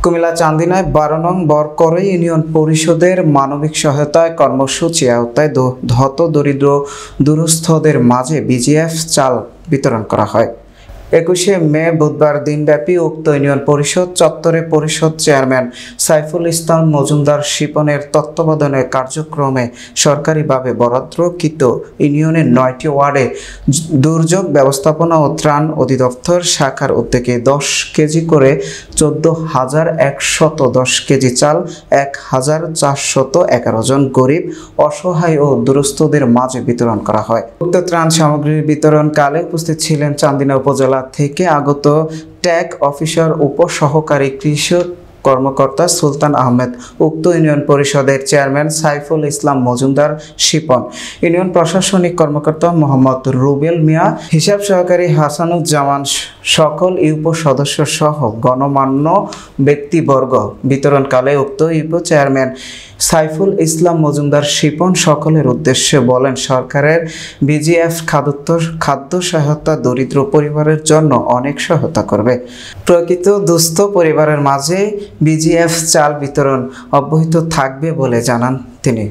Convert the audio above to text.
কুমিল্লা চান্দিনায় ১২ নং বরকরই ইউনিয়ন পরিষদের মানবিক সহায়তায় কর্মসূচি আওতায় হতদরিদ্র দুরস্থদের মাঝে বিজিএফ চাল বিতরণ করা হয়। ২১শে মে বুধবার দিনব্যাপী উক্ত ইউনিয়ন পরিষদ চত্বরে পরিষদ চেয়ারম্যান সাইফুল ইসলাম মজুমদার শিপনের তত্ত্বাবধানে কার্যক্রমে সরকারিভাবে বরাদ্দকৃত ইউনিয়নের ৯টি ওয়ার্ডে দুর্যোগ ব্যবস্থাপনা ও ত্রাণ অধিদপ্তর শাখার উদ্যোগে ১০ কেজি করে ১৪,১১০ কেজি চাল ১,৪১১ জন গরিব, অসহায় ও দুরস্থদের মাঝে বিতরণ করা হয়। উক্ত ত্রাণ সামগ্রীর বিতরণকালে উপস্থিত ছিলেন চান্দিনা উপজেলা থেকে আগত ট্যাগ অফিসার উপসহকারী কৃষি কর্মকর্তা সুলতান আহমেদ, উক্ত ইউনিয়ন পরিষদের চেয়ারম্যান সাইফুল ইসলাম মজুমদার শিপন, ইউনিয়ন প্রশাসনিক কর্মকর্তা মোহাম্মদ রুবেল মিয়া, হিসাব সহকারী হাসানুজ্জামান, সকল ইউপো সদস্য সহ গণমান্য ব্যক্তিবর্গ। বিতরণকালে উক্ত ইউপো চেয়ারম্যান সাইফুল ইসলাম মজুমদার শিপন সকলের উদ্দেশ্যে বলেন, সরকারের বিজিএফ খাদ্য সহায়তা দরিদ্র পরিবারের জন্য অনেক সহায়তা করবে। প্রকৃত দুস্থ পরিবারের মাঝে বিজিএফ চাল বিতরণ অব্যাহত থাকবে বলে জানান তিনি।